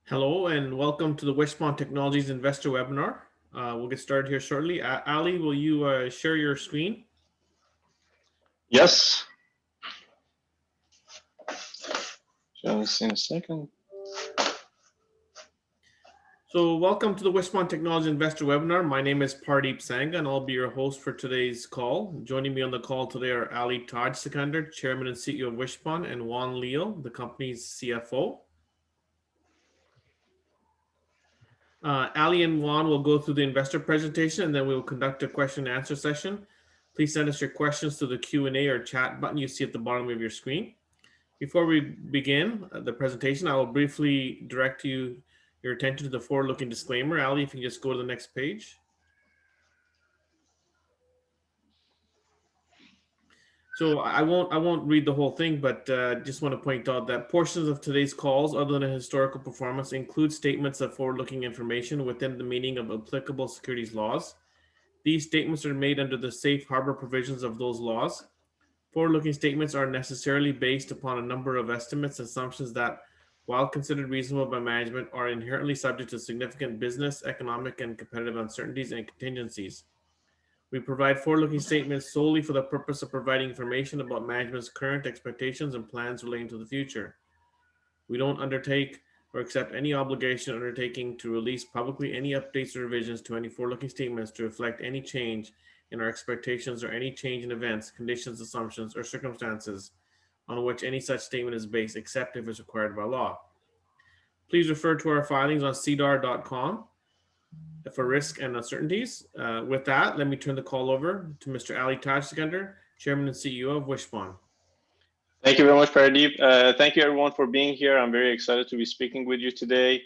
Hello and welcome to the Wishpond Technologies Investor Webinar. We'll get started here shortly. Ali, will you share your screen? Yes. Just in a second. So welcome to the Wishpond Technologies Investor Webinar. My name is Pardeep Sangha and I'll be your host for today's call. Joining me on the call today are Ali Tajsekandar, Chairman and CEO of Wishpond, and Juan Leo, the company's CFO. Ali and Juan will go through the investor presentation and then we will conduct a question and answer session. Please send us your questions to the Q&A or chat button you see at the bottom of your screen. Before we begin the presentation, I will briefly direct your attention to the forward-looking disclaimer. Ali, if you can just go to the next page. So I won't read the whole thing, but just want to point out that portions of today's calls, other than a historical performance, include statements of forward-looking information within the meaning of applicable securities laws. These statements are made under the safe harbor provisions of those laws. Forward-looking statements are necessarily based upon a number of estimates and assumptions that, while considered reasonable by management, are inherently subject to significant business, economic, and competitive uncertainties and contingencies. We provide forward-looking statements solely for the purpose of providing information about management's current expectations and plans relating to the future. We don't undertake or accept any obligation or undertaking to release publicly any updates or revisions to any forward-looking statements to reflect any change in our expectations or any change in events, conditions, assumptions, or circumstances on which any such statement is based, except if it's required by law. Please refer to our filings on cdar.com for risk and uncertainties. With that, let me turn the call over to Mr. Ali Tajsekandar, Chairman and CEO of Wishpond. Thank you very much, Paradeep. Thank you everyone for being here. I'm very excited to be speaking with you today.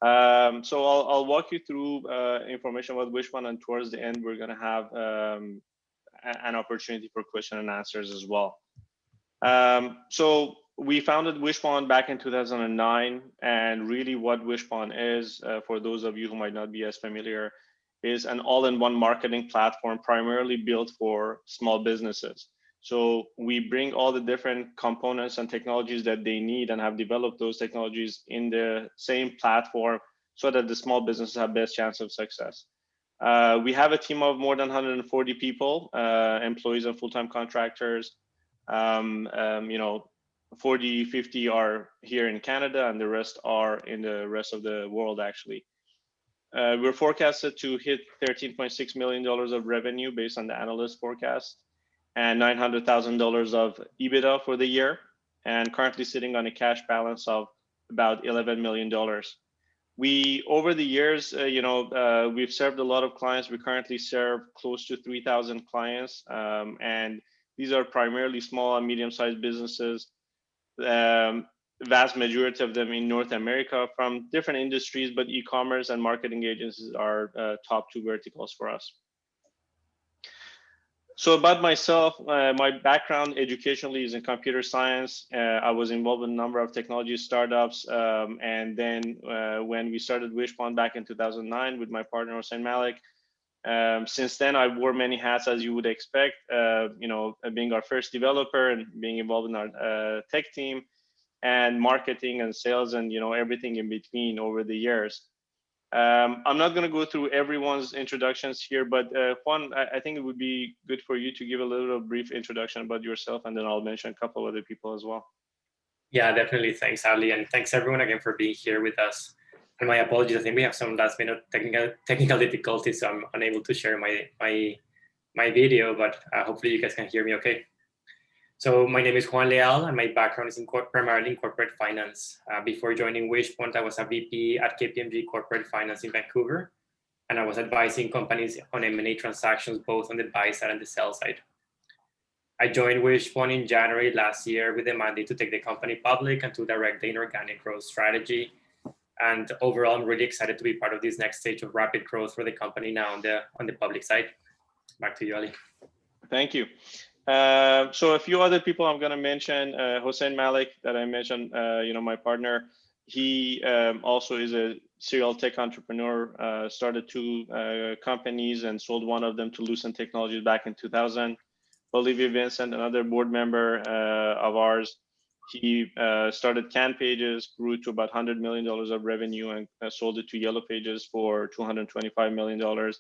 So I'll walk you through information about Wishpond, and towards the end, we're going to have an opportunity for question and answers as well. So we founded Wishpond back in 2009, and really what Wishpond is, for those of you who might not be as familiar, is an all-in-one marketing platform primarily built for small businesses. So we bring all the different components and technologies that they need and have developed those technologies in the same platform so that the small businesses have best chance of success. We have a team of more than 140 people, employees and full-time contractors. 40, 50 are here in Canada, and the rest are in the rest of the world, actually. We're forecasted to hit $13.6 million of revenue based on the analyst forecast, and $900,000 of EBITDA for the year, and currently sitting on a cash balance of about $11 million. Over the years, we've served a lot of clients. We currently serve close to 3,000 clients, and these are primarily small and medium-sized businesses. Vast majority of them in North America from different industries, but e-commerce and marketing agencies are top two verticals for us. So about myself, my background educationally is in computer science. I was involved in a number of technology startups. And then when we started Wishpond back in 2009 with my partner, Hossein Malik, since then, I wore many hats, as you would expect, being our first developer and being involved in our tech team and marketing and sales and, everything in between over the years. I'm not going to go through everyone's introductions here, but Juan, I think it would be good for you to give a little brief introduction about yourself, and then I'll mention a couple of other people as well. Yeah, definitely. Thanks, Ali, and thanks everyone again for being here with us. And my apologies, I think we have some last-minute technical difficulties, so I'm unable to share my video, but hopefully you guys can hear me okay. So my name is Juan Leal, and my background is primarily in corporate finance. Before joining Wishpond, I was a VP at KPMG Corporate Finance in Vancouver, and I was advising companies on M&A transactions, both on the buy side and the sell side. I joined Wishpond in January last year with the mandate to take the company public and to direct the inorganic growth strategy. And overall, I'm really excited to be part of this next stage of rapid growth for the company now on the public side. Back to you, Ali. Thank you. So a few other people I'm going to mention, Hossein Malik, that I mentioned, my partner. He also is a serial tech entrepreneur, started two companies and sold one of them to Lucent Technologies back in 2000. Olivia Vincent, another board member of ours, He started Can Pages, grew to about $100 million of revenue, and sold it to Yellow Pages for $225 million,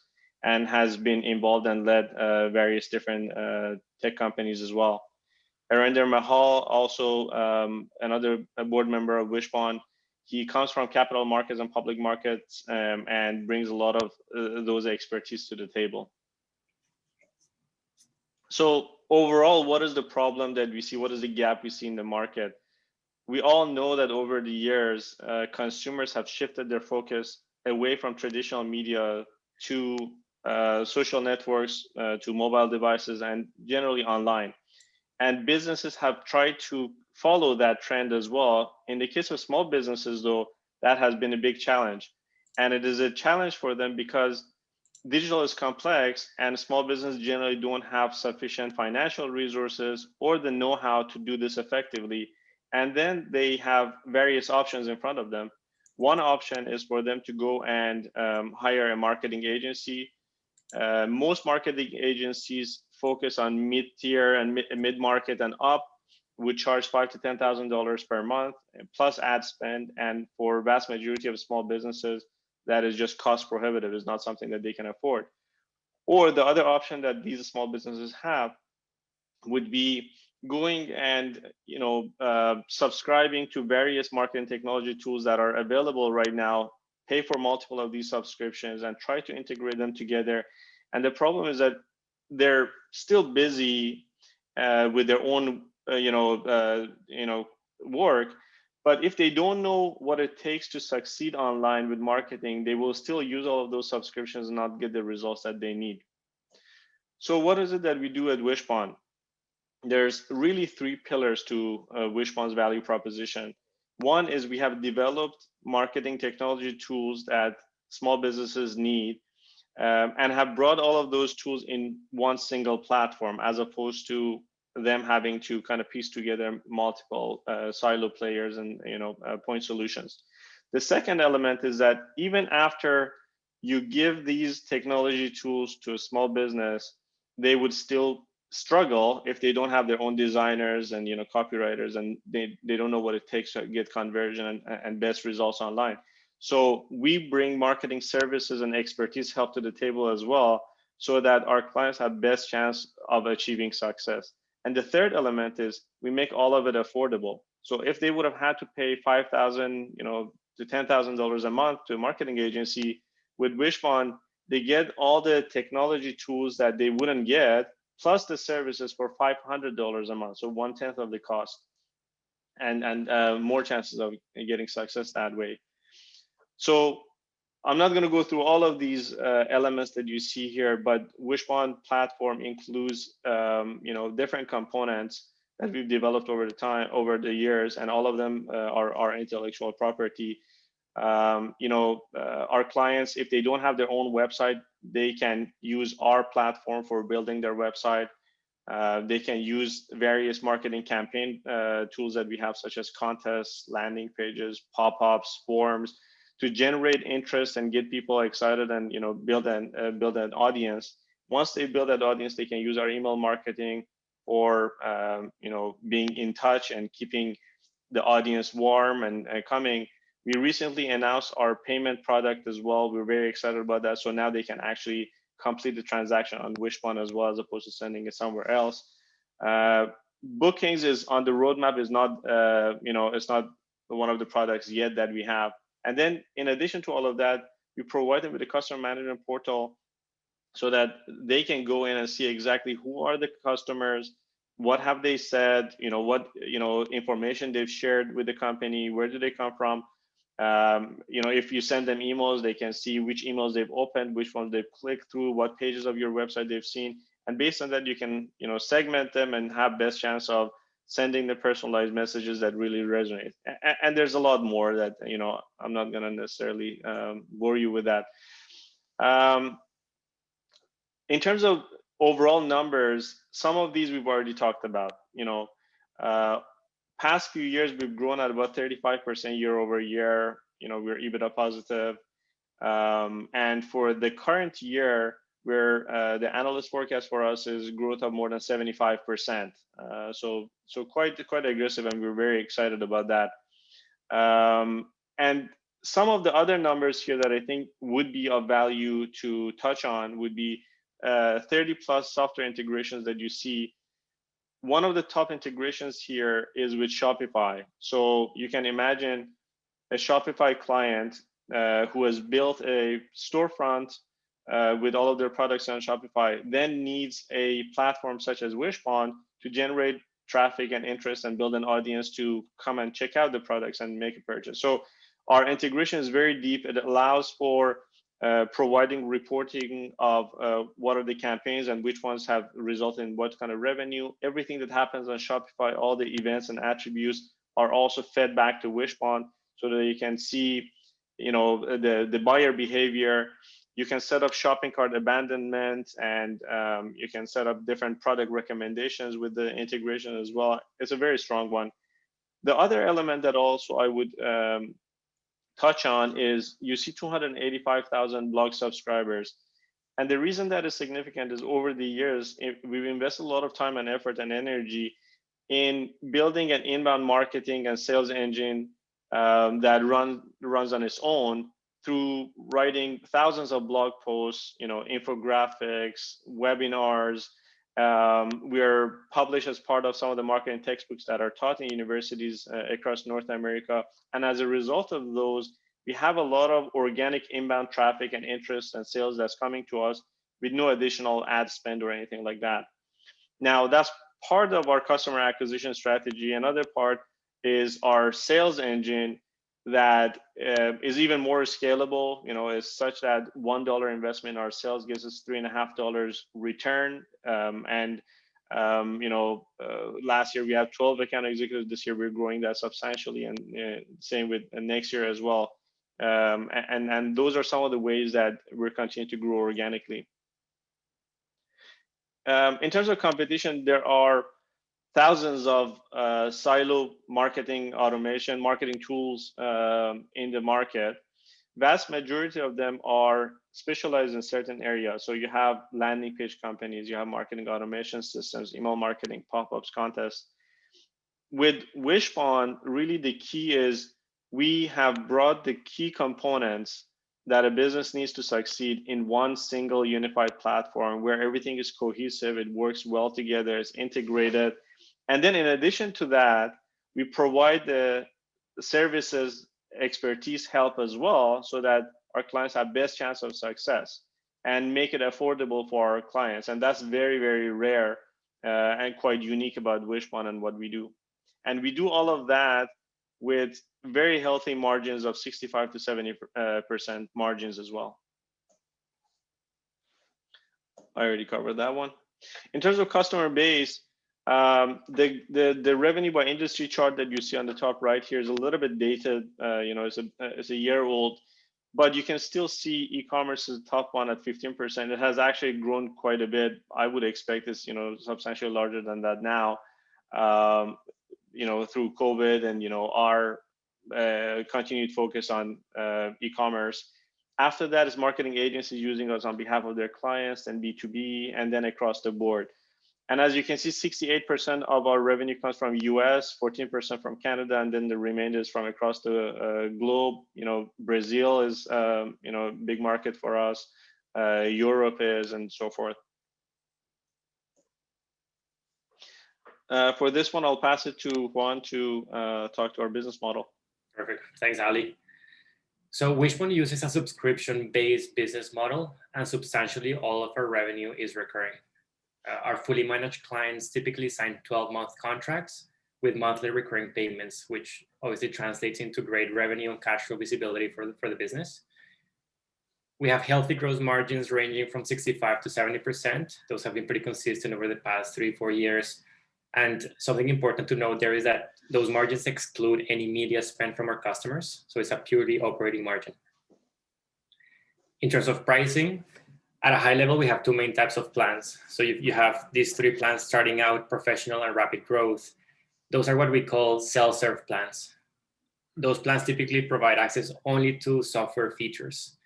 and has been involved and led various different tech companies as well. Arinder Mahal, also another board member of Wishpond. He comes from capital markets and public markets, and brings a lot of those expertise to the table. So overall, what is the problem that we see? What is the gap we see in the market? We all know that over the years, consumers have shifted their focus away from traditional media to social networks, to mobile devices, and generally online. And businesses have tried to follow that trend as well. In the case of small businesses, though, that has been a big challenge. And it is a challenge for them because digital is complex, and small businesses generally don't have sufficient financial resources or the know-how to do this effectively. And then they have various options in front of them. One option is for them to go and hire a marketing agency. Most marketing agencies focus on mid-tier and mid-market and up, would charge $5,000 to $10,000 per month plus ad spend. And for vast majority of small businesses, that is just cost prohibitive. It's not something that they can afford. Or the other option that these small businesses have would be going and subscribing to various marketing technology tools that are available right now, pay for multiple of these subscriptions, and try to integrate them together. And the problem is that they're still busy with their own work. But if they don't know what it takes to succeed online with marketing, they will still use all of those subscriptions and not get the results that they need. So what is it that we do at Wishpond? There's really three pillars to Wishpond's value proposition. One is we have developed marketing technology tools that small businesses need, and have brought all of those tools in one single platform, as opposed to them having to kind of piece together multiple silo players and point solutions. The second element is that even after you give these technology tools to a small business, they would still struggle if they don't have their own designers and copywriters, and they don't know what it takes to get conversion and best results online. So we bring marketing services and expertise help to the table as well, so that our clients have best chance of achieving success. And the third element is we make all of it affordable. So if they would have had to pay $5,000 to $10,000 a month to a marketing agency, with Wishpond, they get all the technology tools that they wouldn't get, plus the services for $500 a month, so 1/10 of the cost, and more chances of getting success that way. So I'm not going to go through all of these elements that you see here, but Wishpond platform includes different components that we've developed over the years, and all of them are our intellectual property. Our clients, if they don't have their own website, they can use our platform for building their website. They can use various marketing campaign tools that we have, such as contests, landing pages, pop-ups, forms, to generate interest and get people excited and build an audience. Once they build that audience, they can use our email marketing or being in touch and keeping the audience warm and coming. We recently announced our payment product as well. We're very excited about that. So now they can actually complete the transaction on Wishpond as well, as opposed to sending it somewhere else. Bookings is on the roadmap. Is not it's not one of the products yet that we have. And then in addition to all of that, we provide them with a customer management portal so that they can go in and see exactly who are the customers, what have they said, what information they've shared with the company, where do they come from. If you send them emails, they can see which emails they've opened, which ones they've clicked through, what pages of your website they've seen. And based on that, you can segment them and have best chance of sending the personalized messages that really resonate. And there's a lot more that I'm not going to necessarily bore you with that. In terms of overall numbers, some of these we've already talked about. Past few years, we've grown at about 35% year over year. We're EBITDA positive. And for the current year, where the analyst forecast for us is growth of more than 75%. So quite aggressive, and we're very excited about that. And some of the other numbers here that I think would be of value to touch on would be 30 plus software integrations that you see. One of the top integrations here is with Shopify. So you can imagine a Shopify client who has built a storefront with all of their products on Shopify, then needs a platform such as Wishpond to generate traffic and interest and build an audience to come and check out the products and make a purchase. So our integration is very deep. It allows for providing reporting of what are the campaigns and which ones have resulted in what kind of revenue. Everything that happens on Shopify, all the events and attributes are also fed back to Wishpond so that you can see, the buyer behavior. You can set up shopping cart abandonment, and you can set up different product recommendations with the integration as well. It's a very strong one. The other element that also I would touch on is you see 285,000 blog subscribers. And the reason that is significant is over the years, we've invested a lot of time and effort and energy in building an inbound marketing and sales engine that runs on its own through writing thousands of blog posts, infographics, webinars. We're published as part of some of the marketing textbooks that are taught in universities across North America. And as a result of those, we have a lot of organic inbound traffic and interest and sales that's coming to us with no additional ad spend or anything like that. Now, that's part of our customer acquisition strategy. Another part is our sales engine that is even more scalable, is such that $1 investment in our sales gives us $3.50 return. Last year we had 12 account executives. This year we're growing that substantially, and same with next year as well. And those are some of the ways that we're continuing to grow organically. In terms of competition, there are thousands of silo marketing automation, marketing tools in the market. Vast majority of them are specialized in certain areas. So you have landing page companies, you have marketing automation systems, email marketing, pop-ups, contests. With Wishpond, really the key is we have brought the key components that a business needs to succeed in one single unified platform where everything is cohesive, it works well together, it's integrated. And then in addition to that, we provide the services, expertise, help as well, so that our clients have best chance of success and make it affordable for our clients. And that's very, very rare and quite unique about Wishpond and what we do. And we do all of that with very healthy margins of 65 to 70% margins as well. I already covered that one. In terms of customer base, the revenue by industry chart that you see on the top right here is a little bit dated. It's a year old, but you can still see e-commerce is the top one at 15%. It has actually grown quite a bit. I would expect it's substantially larger than that now. Through COVID and our continued focus on e-commerce. After that is marketing agencies using us on behalf of their clients and B2B, and then across the board. And as you can see, 68% of our revenue comes from US, 14% from Canada, and then the remainder is from across the globe. Brazil is a big market for us. Europe is, and so forth. For this one, I'll pass it to Juan to talk to our business model. Perfect. Thanks, Ali. So Wishpond uses a subscription-based business model, and substantially all of our revenue is recurring. Our fully managed clients typically sign 12-month contracts with monthly recurring payments, which obviously translates into great revenue and cash flow visibility for the business. We have healthy gross margins ranging from 65 to 70%. Those have been pretty consistent over the past 3-4 years. And something important to note there is that those margins exclude any media spent from our customers. So it's a purely operating margin. In terms of pricing, at a high level, we have two main types of plans. So you have these three plans starting out: professional and rapid growth. Those are what we call self-serve plans. Those plans typically provide access only to software features.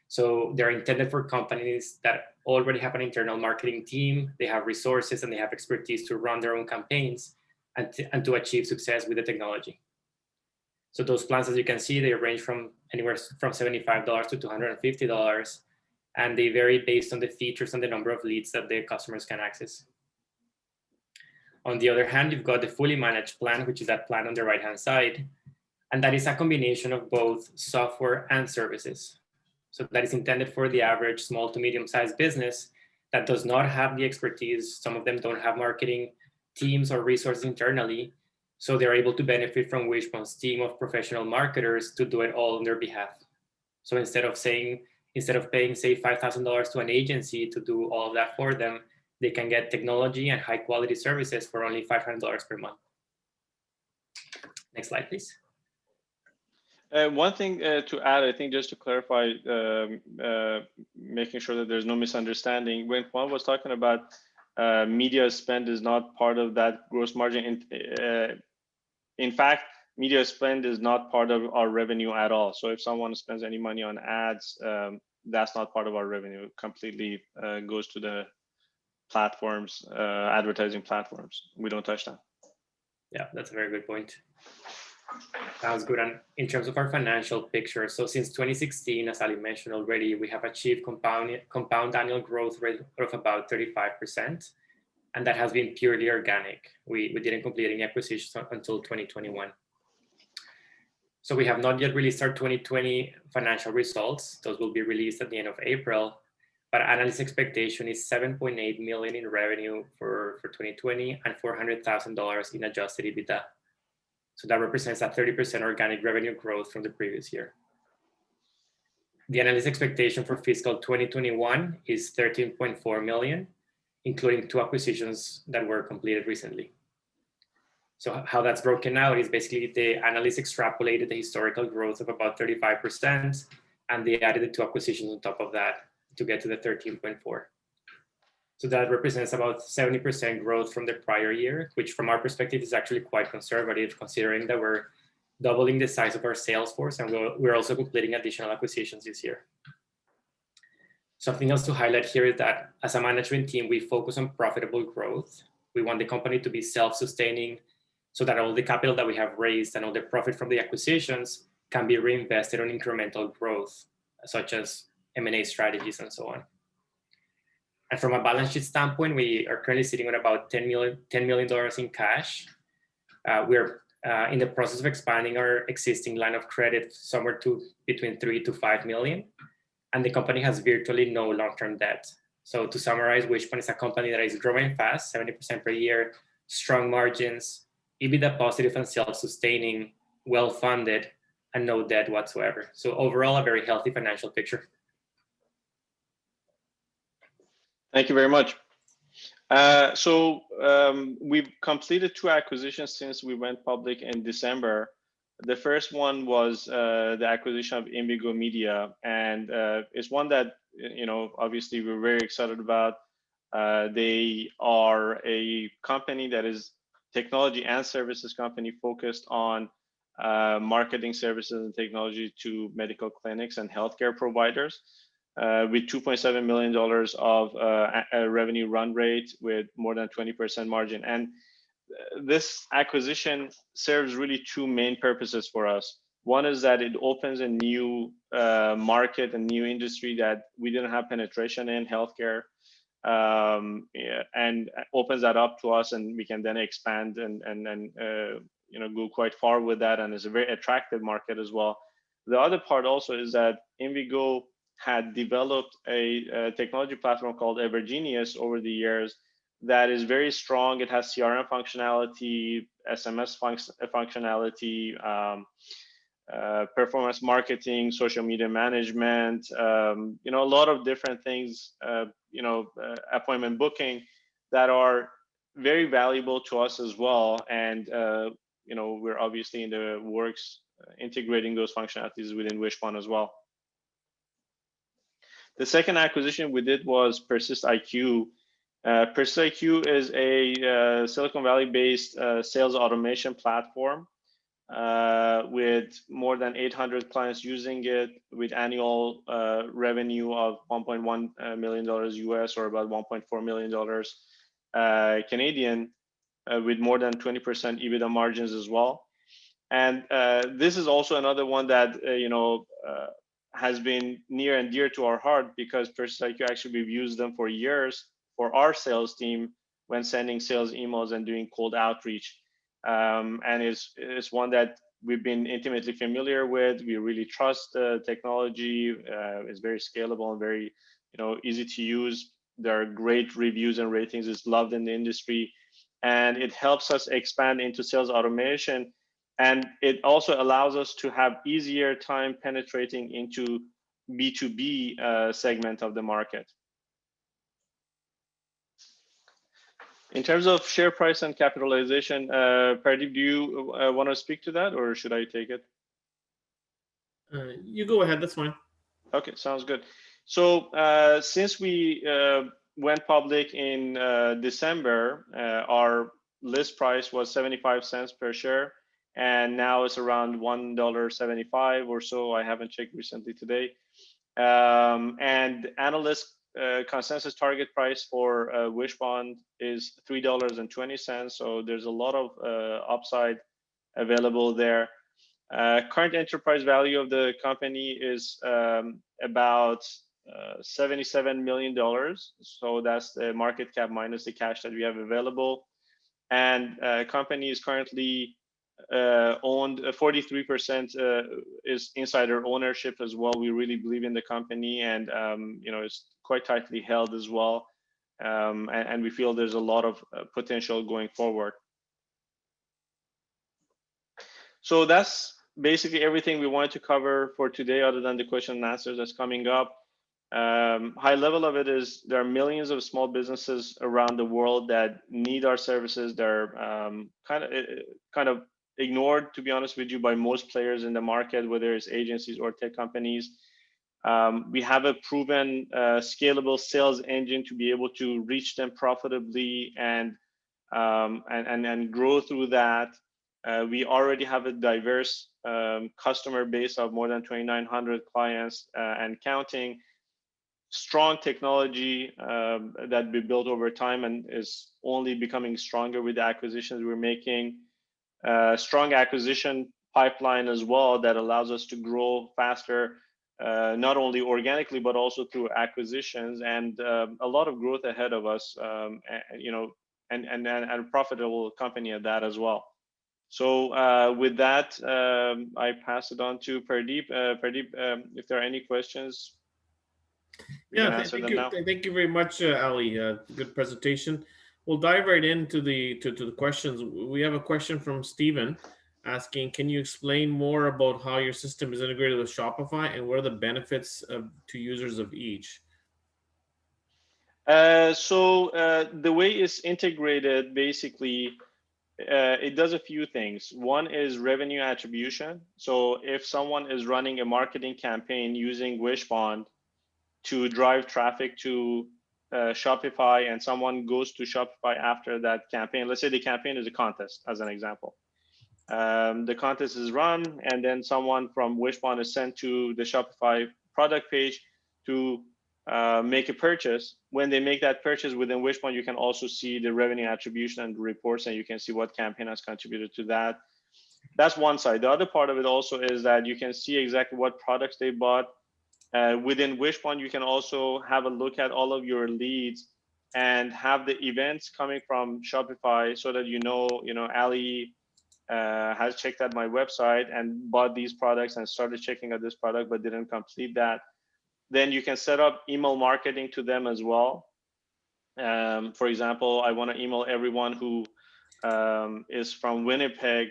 So they're intended for companies that already have an internal marketing team, they have resources, and they have expertise to run their own campaigns and to achieve success with the technology. So those plans, as you can see, they range from anywhere from $75 to $250, and they vary based on the features and the number of leads that the customers can access. On the other hand, you've got the fully managed plan, which is that plan on the right-hand side, and that is a combination of both software and services. So that is intended for the average small to medium-sized business that does not have the expertise. Some of them don't have marketing teams or resources internally, so they're able to benefit from Wishpond's team of professional marketers to do it all on their behalf. So instead of paying, say, $5,000 to an agency to do all of that for them, they can get technology and high quality services for only $500 per month. Next slide, please. One thing to add, I think, just to clarify, making sure that there's no misunderstanding, when Juan was talking about media spend is not part of that gross margin. In fact, media spend is not part of our revenue at all. So if someone spends any money on ads, that's not part of our revenue. It completely goes to the platforms, advertising platforms. We don't touch that. Yeah, that's a very good point. Sounds good. And in terms of our financial picture, so since 2016, as Ali mentioned already, we have achieved compound annual growth rate of about 35%, and that has been purely organic. We didn't complete any acquisitions until 2021. So we have not yet released our 2020 financial results. Those will be released at the end of April, but analyst expectation is 7.8 million in revenue for 2020 and $400,000 in adjusted EBITDA. So that represents a 30% organic revenue growth from the previous year. The analyst expectation for fiscal 2021 is 13.4 million, including 2 acquisitions that were completed recently. So how that's broken out is basically the analysts extrapolated the historical growth of about 35%, and they added the 2 acquisitions on top of that to get to the 13.4. So that represents about 70% growth from the prior year, which from our perspective is actually quite conservative, considering that we're doubling the size of our sales force and we're also completing additional acquisitions this year. Something else to highlight here is that as a management team, we focus on profitable growth. We want the company to be self-sustaining so that all the capital that we have raised and all the profit from the acquisitions can be reinvested on incremental growth, such as M&A strategies and so on. And from a balance sheet standpoint, we are currently sitting on about $10 million in cash. We're in the process of expanding our existing line of credit somewhere between 3 to 5 million. And the company has virtually no long-term debt. So to summarize, Wishpond is a company that is growing fast, 70% per year, strong margins, EBITDA positive and self-sustaining, well-funded, and no debt whatsoever. So overall, a very healthy financial picture. Thank you very much. We've completed 2 acquisitions since we went public in December. The first one was the acquisition of Indigo Media, and it's one that obviously we're very excited about. They are a company that is technology and services company focused on marketing services and technology to medical clinics and healthcare providers. With $2.7 million of a revenue run rate with more than 20% margin. And this acquisition serves really 2 main purposes for us. One is that it opens a new market, a new industry that we didn't have penetration in, healthcare, and opens that up to us, and we can then expand and go quite far with that. And it's a very attractive market as well. The other part also is that Indigo had developed a technology platform called Evergenius over the years that is very strong. It has CRM functionality, SMS functionality, performance marketing, social media management, a lot of different things, appointment booking that are very valuable to us as well. And, we're obviously in the works integrating those functionalities within Wishpond as well. The second acquisition we did was persistiq. persistiq is a Silicon Valley-based sales automation platform with more than 800 clients using it, with annual revenue of $1.1 million US, or about $1.4 million Canadian, with more than 20% EBITDA margins as well. And this is also another one that has been near and dear to our heart, because persistiq, actually we've used them for years for our sales team when sending sales emails and doing cold outreach. And it's one that we've been intimately familiar with. We really trust the technology. It's very scalable and very easy to use. There are great reviews and ratings. It's loved in the industry, and it helps us expand into sales automation. And it also allows us to have easier time penetrating into B2B segment of the market. In terms of share price and capitalization, Pardeep, do you want to speak to that, or should I take it? You go ahead, that's fine. Okay, sounds good. So since we went public in December, our list price was 75 cents per share, and now it's around $1.75 or so. I haven't checked recently today. And analyst consensus target price for Wishpond is $3.20. So there's a lot of upside available there. Current enterprise value of the company is about $77 million. So that's the market cap minus the cash that we have available. And company is currently owned 43% is insider ownership as well. We really believe in the company, and it's quite tightly held as well. And we feel there's a lot of potential going forward. So that's basically everything we wanted to cover for today, other than the question and answers that's coming up. High level of it is there are millions of small businesses around the world that need our services. They're kind of ignored, to be honest with you, by most players in the market, whether it's agencies or tech companies. We have a proven scalable sales engine to be able to reach them profitably and grow through that. We already have a diverse customer base of more than 2,900 clients and counting. Strong technology that we built over time and is only becoming stronger with the acquisitions we're making. Strong acquisition pipeline as well that allows us to grow faster, not only organically but also through acquisitions, and a lot of growth ahead of us, and a profitable company at that as well. So with that, I pass it on to Pardeep. Pardeep, if there are any questions, yeah, thank you very much, Ali. Good presentation. We'll dive right into the questions. We have a question from Steven asking, can you explain more about how your system is integrated with Shopify and what are the benefits to users of each? So the way it's integrated, basically, it does a few things. One is revenue attribution. So if someone is running a marketing campaign using Wishpond to drive traffic to Shopify, and someone goes to Shopify after that campaign, let's say the campaign is a contest, as an example. The contest is run, and then someone from Wishpond is sent to the Shopify product page to make a purchase. When they make that purchase within Wishpond, you can also see the revenue attribution and reports, and you can see what campaign has contributed to that. That's one side. The other part of it also is that you can see exactly what products they bought. Within Wishpond, you can also have a look at all of your leads and have the events coming from Shopify, so that Ali has checked out my website and bought these products and started checking out this product but didn't complete that. Then you can set up email marketing to them as well. For example, I want to email everyone who is from Winnipeg,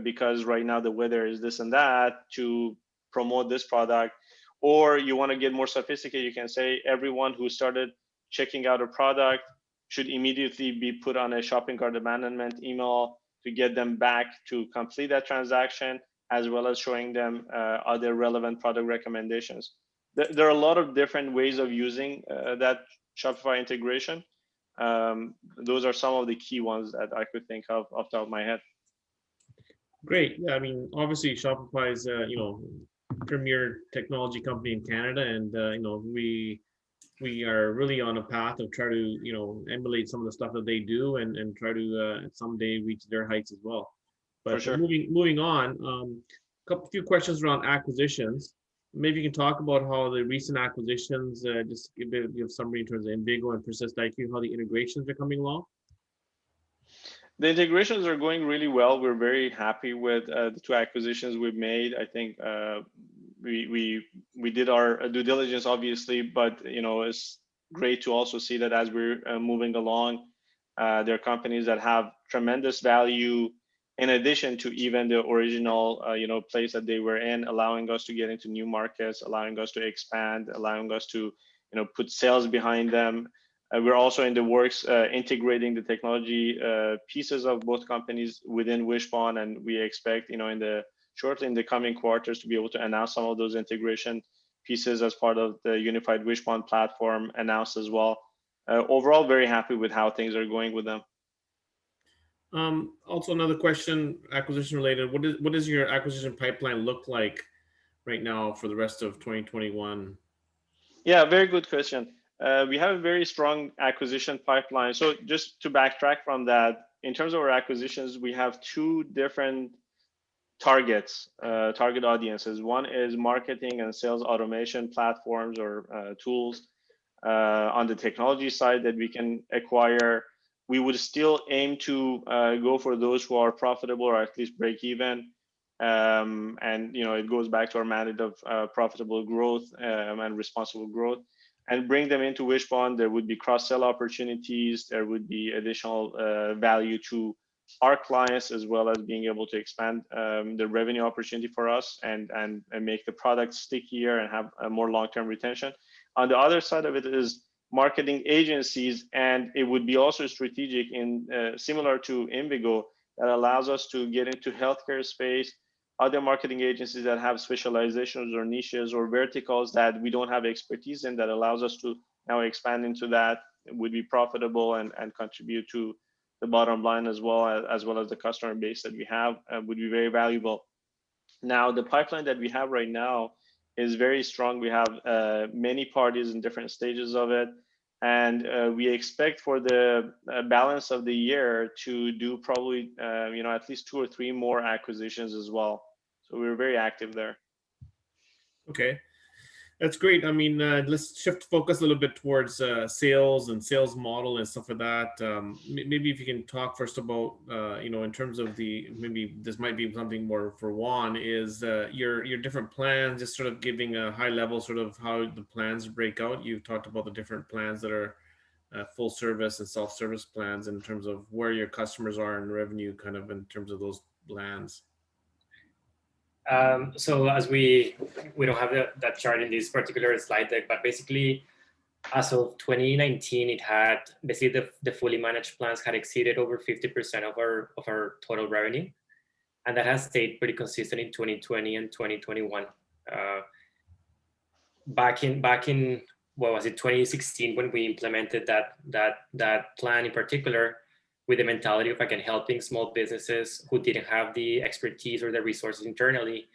because right now the weather is this and that, to promote this product. Or you want to get more sophisticated, you can say everyone who started checking out a product should immediately be put on a shopping cart abandonment email to get them back to complete that transaction, as well as showing them other relevant product recommendations. There are a lot of different ways of using that Shopify integration. Those are some of the key ones that I could think of off the top of my head. Great. Yeah, I mean, obviously Shopify is premier technology company in Canada, and we are really on a path of try to emulate some of the stuff that they do, and try to someday reach their heights as well. For But sure. moving on, few questions around acquisitions. Maybe you can talk about how the recent acquisitions, just give summary in terms of Invigo and persistiq, how the integrations are coming along. The integrations are going really well. We're very happy with the two acquisitions we've made. I think we did our due diligence, obviously, but it's great to also see that as we're moving along, there are companies that have tremendous value in addition to even the original place that they were in, allowing us to get into new markets, allowing us to expand, allowing us to put sales behind them. We're also in the works integrating the technology pieces of both companies within Wishpond, and we expect, shortly in the coming quarters to be able to announce some of those integration pieces as part of the unified Wishpond platform announced as well. Overall, very happy with how things are going with them. Also, another question, acquisition related. What does your acquisition pipeline look like right now for the rest of 2021? Yeah, very good question. We have a very strong acquisition pipeline. So just to backtrack from that, in terms of our acquisitions, we have two different target audiences. One is marketing and sales automation platforms or tools on the technology side that we can acquire. We would still aim to go for those who are profitable or at least break even. And it goes back to our mandate of profitable growth and responsible growth, and bring them into Wishpond. There would be cross-sell opportunities. There would be additional value to our clients, as well as being able to expand the revenue opportunity for us and make the product stickier and have a more long-term retention. On the other side of it is marketing agencies, and it would be also strategic in similar to Invigo, that allows us to get into healthcare space, other marketing agencies that have specializations or niches or verticals that we don't have expertise in, that allows us to now expand into that. It would be profitable and contribute to the bottom line as well as the customer base that we have, would be very valuable. Now, the pipeline that we have right now is very strong. We have many parties in different stages of it. And we expect for the balance of the year to do probably, at least 2 or 3 more acquisitions as well. So we're very active there. Okay, that's great. I mean, let's shift focus a little bit towards sales and sales model and stuff like that. Maybe if you can talk first about, in terms of maybe this might be something more for Juan, is your different plans, just sort of giving a high level sort of how the plans break out. You've talked about the different plans that are full service and self-service plans, in terms of where your customers are in revenue, kind of in terms of those plans. So as we don't have that chart in this particular slide deck, but basically as of 2019, it had basically the fully managed plans had exceeded over 50% of our total revenue, and that has stayed pretty consistent in 2020 and 2021. Back in what was it, 2016, when we implemented that plan in particular, with the mentality of again helping small businesses who didn't have the expertise or the resources internally.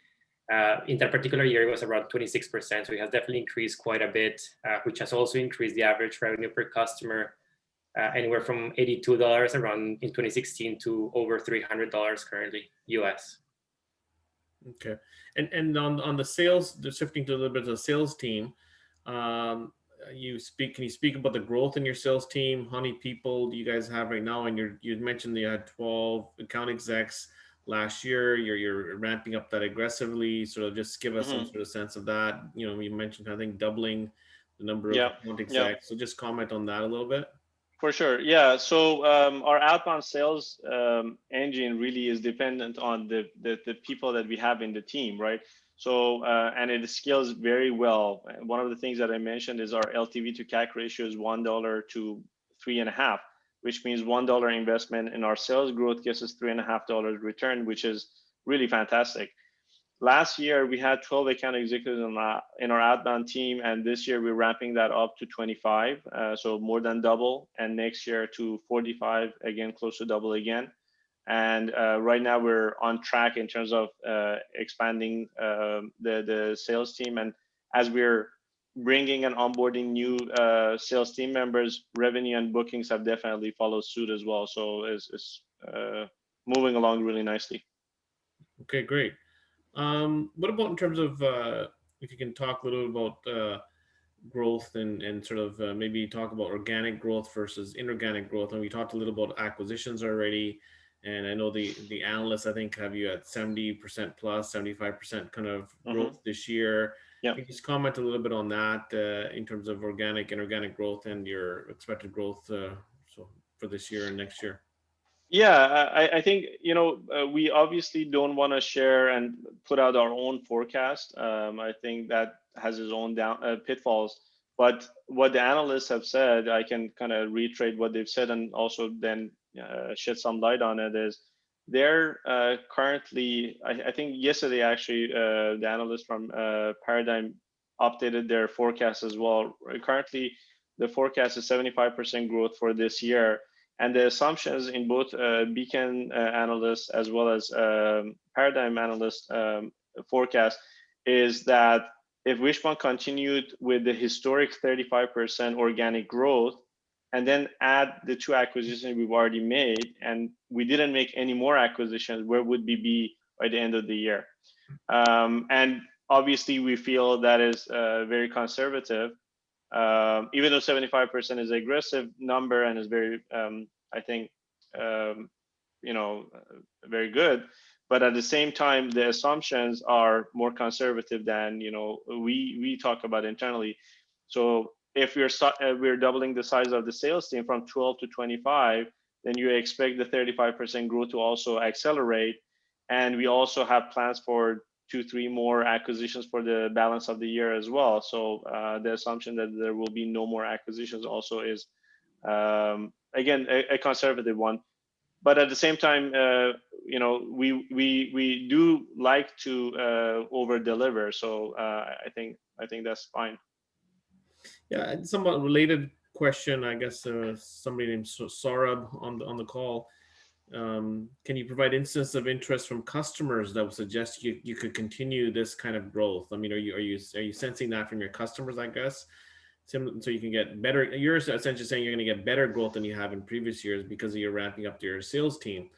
In that particular year, it was around 26%. So it has definitely increased quite a bit, which has also increased the average revenue per customer anywhere from $82 around in 2016 to over $300 currently US. Okay, and on the sales, shifting to a little bit of the sales team, can you speak about the growth in your sales team? How many people do you guys have right now? And you mentioned you had 12 account execs last year. You're ramping up that aggressively. Sort of just give us some sort of sense of that. You mentioned, I think, doubling the number of account execs. So just comment on that a little bit. For sure. Yeah. So our outbound sales engine really is dependent on the people that we have in the team, right? So, and it scales very well. One of the things that I mentioned is our LTV to CAC ratio is $1 to 3.5, which means $1 investment in our sales growth gets us $3.5 return, which is really fantastic. Last year, we had 12 account executives in our outbound team, and this year we're ramping that up to 25, so more than double, and next year to 45, again, close to double again. And right now we're on track in terms of expanding the sales team. And as we're bringing and onboarding new sales team members, revenue and bookings have definitely followed suit as well. So it's moving along really nicely. Okay, great. What about in terms of if you can talk a little about growth and sort of maybe talk about organic growth versus inorganic growth? And we talked a little about acquisitions already. And I know the analysts, I think, have you at 70% plus, 75% kind of growth this year. Yeah. Can you just comment a little bit on that in terms of organic, inorganic growth and your expected growth so for this year and next year? Yeah, I think, we obviously don't want to share and put out our own forecast. I think that has its own pitfalls. But what the analysts have said, I can kind of reiterate what they've said and also then shed some light on it, is they're currently, I think yesterday actually, the analyst from Paradigm updated their forecast as well. Currently, the forecast is 75% growth for this year. And the assumptions in both Beacon analysts as well as Paradigm analyst forecast is that if Wishpond continued with the historic 35% organic growth, and then add the 2 acquisitions we've already made, and we didn't make any more acquisitions, where would we be by the end of the year? And obviously, we feel that is very conservative. Even though 75% is an aggressive number and is very, I think, very good, but at the same time, the assumptions are more conservative than we talk about internally. So if we're doubling the size of the sales team from 12 to 25, then you expect the 35% growth to also accelerate. And we also have plans for 2-3 more acquisitions for the balance of the year as well. So the assumption that there will be no more acquisitions also is, again, a conservative one. But at the same time, we do like to over deliver. So I think that's fine. Yeah, somewhat related question, I guess. Somebody named Saurabh on the call. Can you provide instances of interest from customers that would suggest you could continue this kind of growth? I mean, are you sensing that from your customers, I guess? So you can get better. You're essentially saying you're going to get better growth than you have in previous years because you're ramping up your sales team.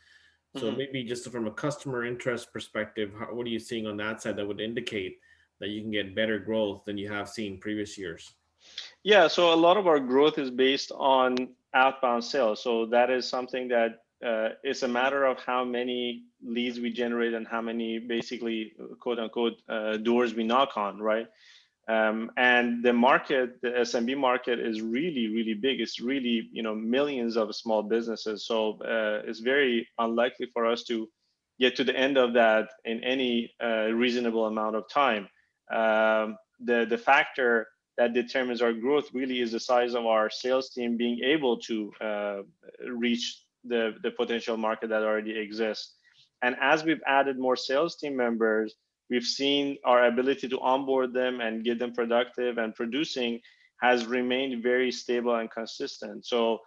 So maybe just from a customer interest perspective, what are you seeing on that side that would indicate that you can get better growth than you have seen previous years? Yeah, so a lot of our growth is based on outbound sales. So that is something that it's a matter of how many leads we generate and how many basically quote unquote doors we knock on, right? And the market, the SMB market, is really, really big. It's really, millions of small businesses. So it's very unlikely for us to get to the end of that in any reasonable amount of time. The factor that determines our growth really is the size of our sales team being able to reach the potential market that already exists. And as we've added more sales team members, we've seen our ability to onboard them and get them productive and producing has remained very stable and consistent. So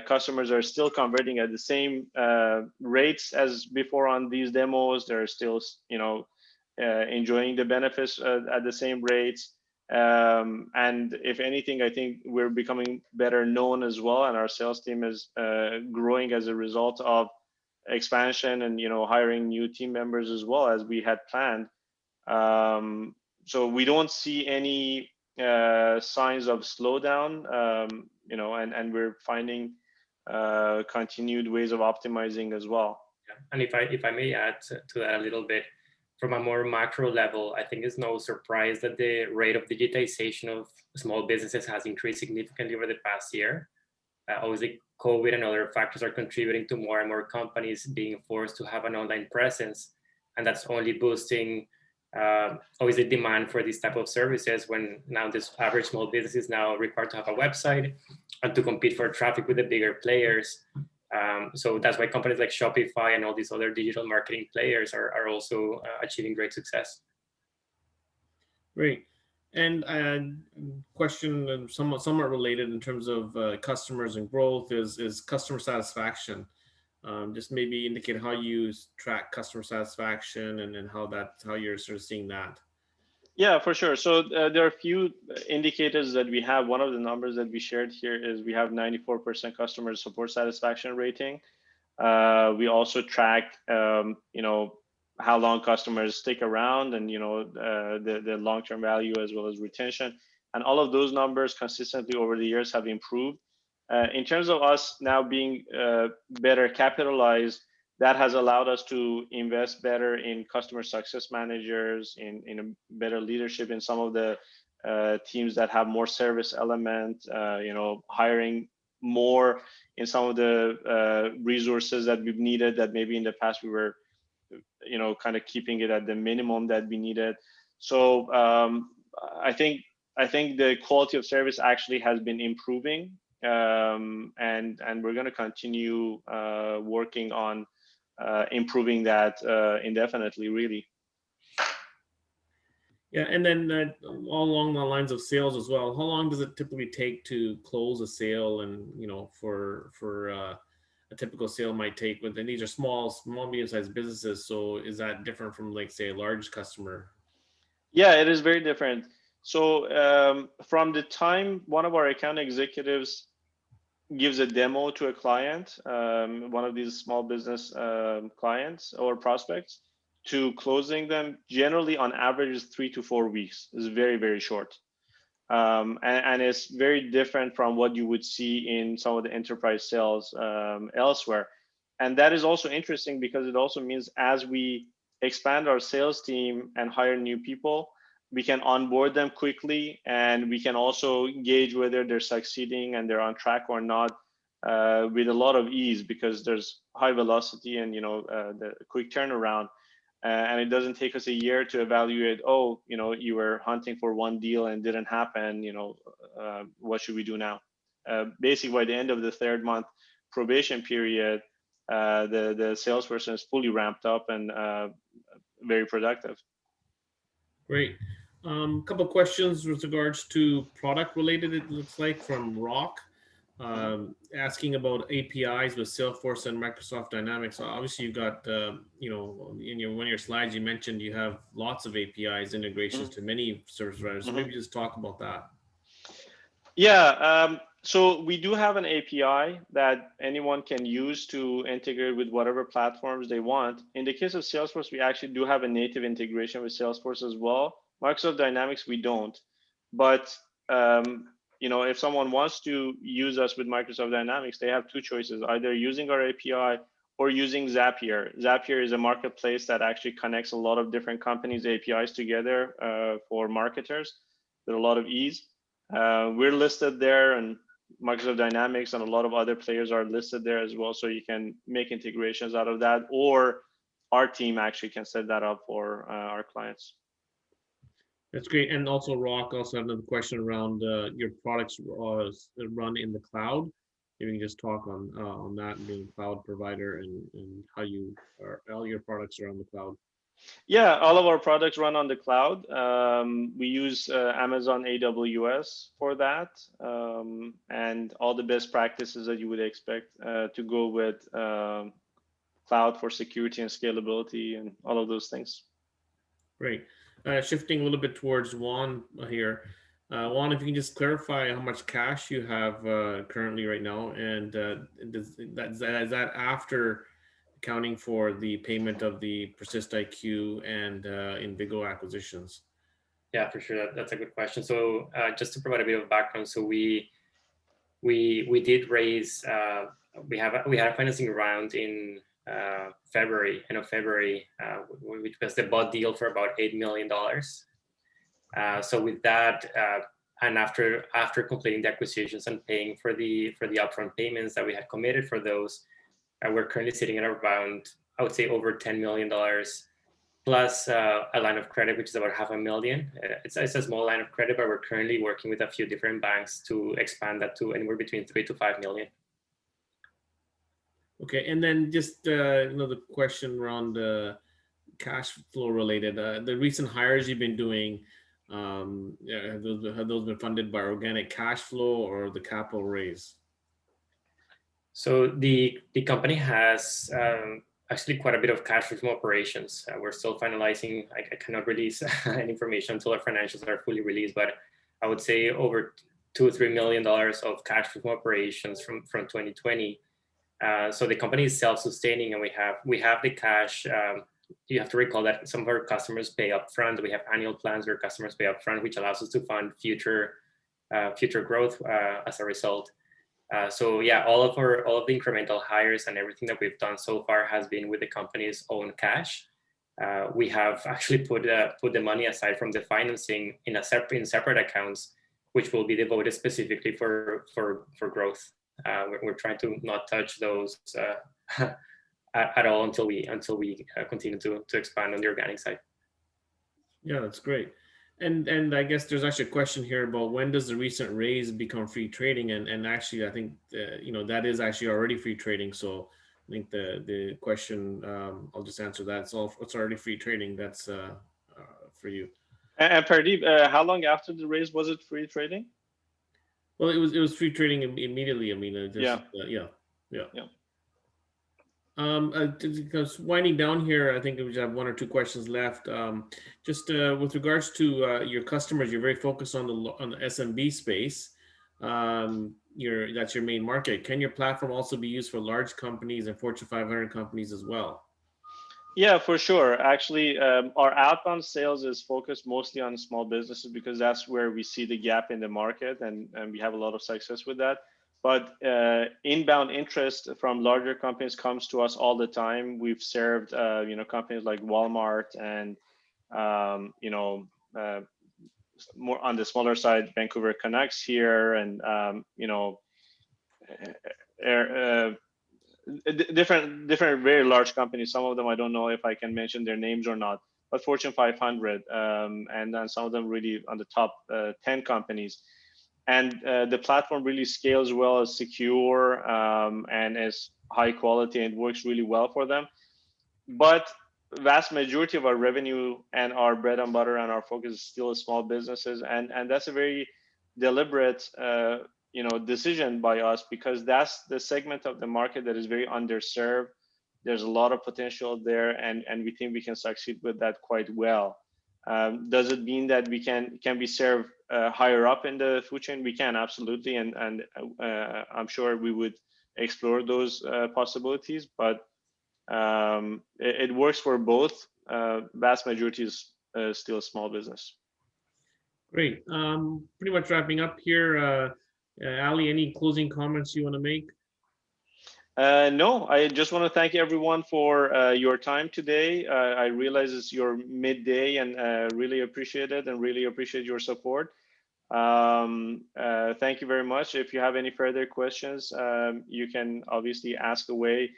customers are still converting at the same rates as before on these demos. They're still, enjoying the benefits at the same rates. And if anything, I think we're becoming better known as well, and our sales team is growing as a result of expansion and hiring new team members as well as we had planned. So we don't see any signs of slowdown, and we're finding continued ways of optimizing as well. Yeah. And if I may add to that a little bit, from a more macro level, I think it's no surprise that the rate of digitization of small businesses has increased significantly over the past year. Obviously, COVID and other factors are contributing to more and more companies being forced to have an online presence, and that's only boosting obviously demand for this type of services, when now this average small business is now required to have a website and to compete for traffic with the bigger players. So that's why companies like Shopify and all these other digital marketing players are also achieving great success. Great. And question somewhat related in terms of customers and growth is customer satisfaction. Just maybe indicate how you track customer satisfaction and then how you're sort of seeing that. Yeah, for sure. So there are a few indicators that we have. One of the numbers that we shared here is we have 94% customer support satisfaction rating. We also track, how long customers stick around, and the long-term value as well as retention. And all of those numbers consistently over the years have improved. In terms of us now being better capitalized, that has allowed us to invest better in customer success managers, in a better leadership in some of the teams that have more service element, hiring more in some of the resources that we've needed that maybe in the past we were, kind of keeping it at the minimum that we needed. So I think the quality of service actually has been improving, and we're going to continue working on improving that indefinitely, really. Yeah, and then all along the lines of sales as well. How long does it typically take to close a sale? And for a typical sale might take, but then these are small, medium-sized businesses. So is that different from, like, say, a large customer? Yeah, it is very different. So from the time one of our account executives gives a demo to a client, one of these small business clients or prospects, to closing them, generally on average is 3 to 4 weeks. It's very, very short. And it's very different from what you would see in some of the enterprise sales elsewhere. And that is also interesting because it also means as we expand our sales team and hire new people, we can onboard them quickly, and we can also gauge whether they're succeeding and they're on track or not with a lot of ease, because there's high velocity and the quick turnaround. And it doesn't take us a year to evaluate, you were hunting for one deal and didn't happen, what should we do now? Basically, by the end of the 3rd month probation period, the salesperson is fully ramped up and very productive. Great. Couple questions with regards to product related, it looks like, from Rock, asking about APIs with Salesforce and Microsoft Dynamics. Obviously, you've got, in one of your slides, you mentioned you have lots of APIs integrations to many service providers. So maybe just talk about that. Yeah. So we do have an API that anyone can use to integrate with whatever platforms they want. In the case of Salesforce, we actually do have a native integration with Salesforce as well. Microsoft Dynamics, we don't. But if someone wants to use us with Microsoft Dynamics, they have 2 choices: either using our API or using Zapier. Zapier is a marketplace that actually connects a lot of different companies' APIs together for marketers with a lot of ease. We're listed there, and Microsoft Dynamics and a lot of other players are listed there as well. So you can make integrations out of that, or our team actually can set that up for our clients. That's great. And also, Rock also had another question around your products run in the cloud. If you can just talk on that, being a cloud provider, and how all your products are on the cloud. Yeah, all of our products run on the cloud. We use Amazon AWS for that, and all the best practices that you would expect to go with cloud for security and scalability and all of those things. Great. Shifting a little bit towards Juan here. Juan, if you can just clarify how much cash you have currently right now, and is that after accounting for the payment of the persistiq and Invigo acquisitions? Yeah, for sure. That's a good question. So just to provide a bit of background, so we did raise, we had a financing round in end of February, which was the bought deal for about $8 million. So with that, and after completing the acquisitions and paying for the upfront payments that we had committed for those, we're currently sitting at around, I would say, over $10 million, plus a line of credit, which is about $500,000. It's a small line of credit, but we're currently working with a few different banks to expand that to anywhere between $3 to $5 million. Okay, and then just another question around cash flow related. The recent hires you've been doing, have those been funded by organic cash flow or the capital raise? So the company has actually quite a bit of cash from operations. We're still finalizing. I cannot release any information until our financials are fully released, but I would say over $2-3 million of cash from operations from 2020. So the company is self-sustaining, and we have the cash. You have to recall that some of our customers pay upfront. We have annual plans where customers pay upfront, which allows us to fund future growth as a result. So yeah, all of the incremental hires and everything that we've done so far has been with the company's own cash. We have actually put the money aside from the financing in separate accounts, which will be devoted specifically for growth. We're trying to not touch those at all until we continue to expand on the organic side. Yeah, that's great. And I guess there's actually a question here about when does the recent raise become free trading? And actually, I think that is actually already free trading. So I think the question, I'll just answer that. It's already free trading. That's for you. And Pardeep, how long after the raise was it free trading? Well, it was free trading immediately. I mean, Yeah. Because winding down here, I think we have one or two questions left. Just with regards to your customers, you're very focused on the SMB space. That's your main market. Can your platform also be used for large companies and Fortune 500 companies as well? Yeah, for sure. Actually, our outbound sales is focused mostly on small businesses because that's where we see the gap in the market, and we have a lot of success with that. But inbound interest from larger companies comes to us all the time. We've served, companies like Walmart and, more on the smaller side, Vancouver Canucks here, and different very large companies. Some of them I don't know if I can mention their names or not, but Fortune 500, and then some of them really on the top 10 companies. And the platform really scales well, is secure, and is high quality, and works really well for them. But vast majority of our revenue and our bread and butter and our focus is still small businesses, and that's a very deliberate decision by us, because that's the segment of the market that is very underserved. There's a lot of potential there, and we think we can succeed with that quite well. Does it mean that we can we serve higher up in the food chain? We can, absolutely, and I'm sure we would explore those possibilities, but it works for both. Vast majority is still a small business. Great. Pretty much wrapping up here. Ali, any closing comments you want to make? No, I just want to thank everyone for your time today. I realize it's your midday, and really appreciate it, and really appreciate your support. Thank you very much. If you have any further questions, you can obviously ask away.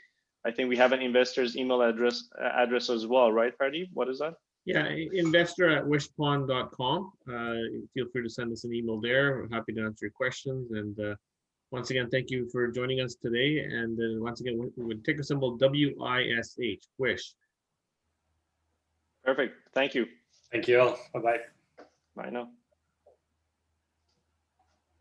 I think we have an investor's email address as well, right, Pardeep? What is that? Yeah, investor@wishpond.com. Feel free to send us an email there. We're happy to answer your questions. And once again, thank you for joining us today. And once again, we would ticker symbol WISH, Wish. Perfect. Thank you. Thank you all. Bye-bye. Bye now.